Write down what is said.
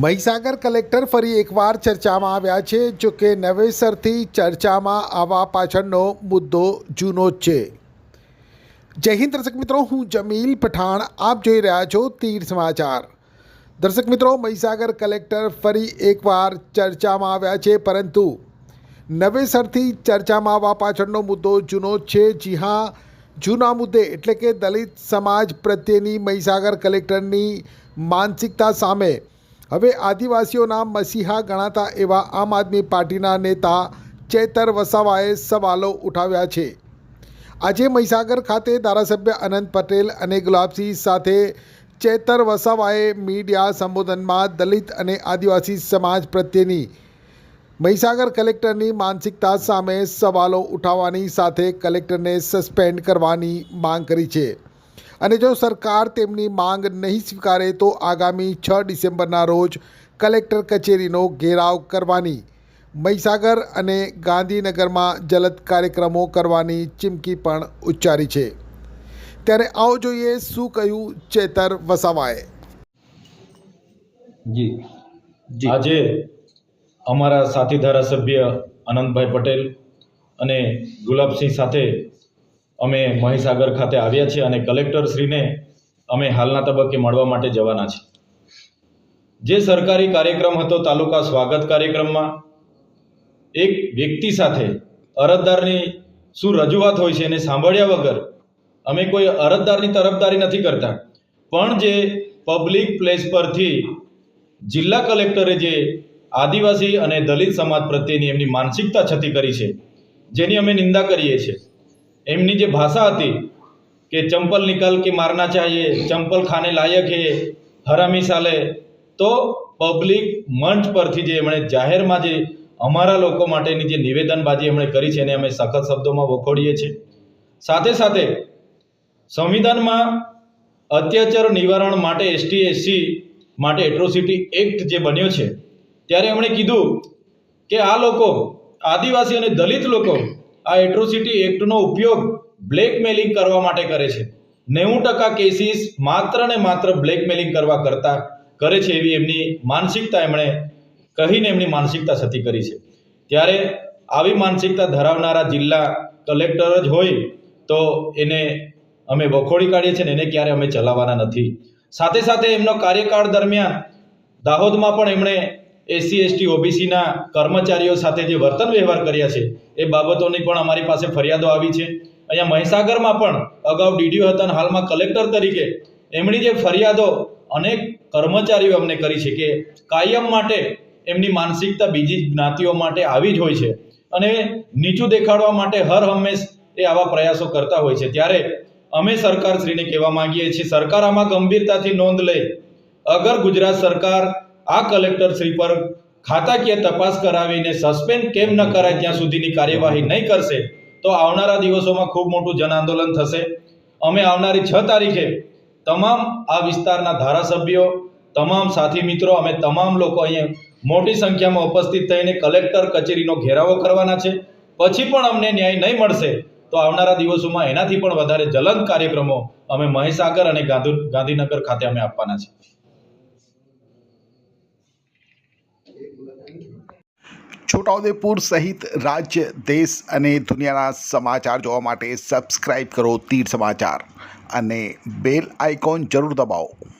Mahisagar collector ફરી એકવાર ચર્ચામાં આવ્યા છે. જો કે નવેસરથી ચર્ચામાં આવવા પાછળનો મુદ્દો જૂનો જ છે. જય હિન્દ દર્શક મિત્રો, હું જમીલ પઠાણ, આપ જોઈ રહ્યા છો તીર સમાચાર. દર્શક મિત્રો, મહીસાગર કલેક્ટર ફરી એકવાર ચર્ચામાં આવ્યા છે, પરંતુ નવેસરથી ચર્ચામાં આવવા પાછળનો મુદ્દો જૂનો જ છે. જી હા, જૂના મુદ્દે એટલે કે દલિત સમાજ પ્રત્યેની મહીસાગર કલેક્ટરની માનસિકતા સામે હવે આદિવાસીઓના મસીહા ગણાતા એવા આમ આદમી પાર્ટીના નેતા ચેતર વસાવાએ સવાલો ઉઠાવ્યા છે. આજે મહીસાગર ખાતે ધારાસભ્ય અનંત પટેલ અને ગુલાબસિંહ સાથે ચેતર વસાવાએ મીડિયા સંબોધનમાં દલિત અને આદિવાસી સમાજ પ્રત્યેની મહીસાગર કલેક્ટરની માનસિકતા સામે સવાલો ઉઠાવવાની સાથે કલેક્ટરને સસ્પેન્ડ કરવાની માંગ કરી છે. અને જો સરકાર તેમની માંગ નહીં સ્વીકારે તો આગામી 6 ડિસેમ્બરના રોજ કલેક્ટર કચેરીનો ઘેરાવ કરવાની, મહીસાગર અને ગાંધીનગરમાં જલદ કાર્યક્રમો કરવાની ચીમકી પણ ઉચ્ચારી છે. ત્યારે આવો જોઈએ શું કહ્યું ચેતર વસાવાએ. જી આજે અમારા સાથી ધારાસભ્ય અનંતભાઈ પટેલ અને ગુલાબસિંહ સાથે અમે મહીસાગર ખાતે આવ્યા છીએ અને કલેક્ટરશ્રીને અમે હાલના તબક્કે મળવા માટે જવાના છે. જે સરકારી કાર્યક્રમ હતો તાલુકા સ્વાગત કાર્યક્રમમાં એક વ્યક્તિ સાથે અરજદારની શું રજૂઆત હોય છે એને સાંભળ્યા વગર અમે કોઈ અરજદારની તરફદારી નથી કરતા, પણ જે પબ્લિક પ્લેસ પરથી જિલ્લા કલેક્ટરે જે આદિવાસી અને દલિત સમાજ પ્રત્યેની એમની માનસિકતા છતી કરી છે, જેની અમે નિંદા કરીએ છીએ. એમની જે ભાષા હતી કે ચંપલ નિકાલ કે મારના ચાહીએ, ચંપલ ખાને લાયક હે, હરામી સાલે, તો પબ્લિક મંચ પરથી જે એમણે જાહેરમાં જે અમારા લોકો માટેની જે નિવેદનબાજી એમણે કરી છે એને અમે સખત શબ્દોમાં વખોડીએ છીએ. સાથે સાથે સંવિધાનમાં અત્યાચાર નિવારણ માટે ST/SC માટે એટ્રોસિટી એક્ટ જે બન્યો છે, ત્યારે એમણે કીધું કે આ લોકો આદિવાસી અને દલિત લોકો આ એટ્રોસિટી એક્ટનો ઉપયોગ બ્લેકમેલિંગ કરવા માટે કરે છે. 90% કેસીસ માત્ર ને માત્ર બ્લેકમેલિંગ કરવા કરતા કરે છે એવી એમની માનસિકતા એમણે કહીને એમની માનસિકતા છતી કરી છે. ત્યારે આવી માનસિકતા ધરાવનારા જિલ્લા કલેક્ટર જ હોય તો એને અમે વખોડી કાઢીએ છીએ ને એને ક્યારે અમે ચલાવવાના નથી. સાથે સાથે એમનો કાર્યકાળ દરમિયાન દાહોદમાં પણ એમણે SC/ST OBCના કર્મચારીઓ સાથે જે વર્તન વ્યવહાર કર્યા છે એ બાબતોની પણ અમારી પાસે ફરિયાદો આવી છે. અહીંયા મહીસાગરમાં પણ અગાઉ DDO હતા અને હાલમાં કલેક્ટર તરીકે એમની જે ફરિયાદો અનેક કર્મચારીઓ અમને કરી છે કે કાયમ માટે એમની માનસિકતા બીજી જ્ઞાતિઓ માટે આવી જ હોય છે અને નીચું દેખાડવા માટે હર હંમેશ એ આવા પ્રયાસો કરતા હોય છે. ત્યારે અમે સરકારશ્રીને કહેવા માંગીએ છીએ, સરકાર આમાં ગંભીરતાથી નોંધ લે. અગર ગુજરાત સરકાર આ કલેક્ટર શ્રી પર ખાતાકીય તપાસ કરાવીને સસ્પેન્ડ કેમ ન કરાય ત્યાં સુધીની કાર્યવાહી નહીં કરશે તો આવનારા દિવસોમાં ખૂબ મોટું જન આંદોલન થશે. અમે આવનારી 6 તારીખે તમામ આ વિસ્તારના ધારાસભ્યો, તમામ સાથી મિત્રો, અમે તમામ લોકો અહીંયા મોટી સંખ્યામાં ઉપસ્થિત થઈને કલેક્ટર કચેરીનો ઘેરાવો કરવાના છે. પછી પણ અમને ન્યાય નહીં મળશે તો આવનારા દિવસોમાં એનાથી પણ વધારે જલદ કાર્યક્રમો અમે મહીસાગર અને ગાંધીનગર ખાતે અમે આપવાના છે. છોટાઉદેપુર સહિત રાજ્ય, દેશ અને દુનિયાના સમાચાર જોવા માટે સબસ્ક્રાઈબ કરો તીર સમાચાર અને બેલ આઇકોન જરૂર દબાવો.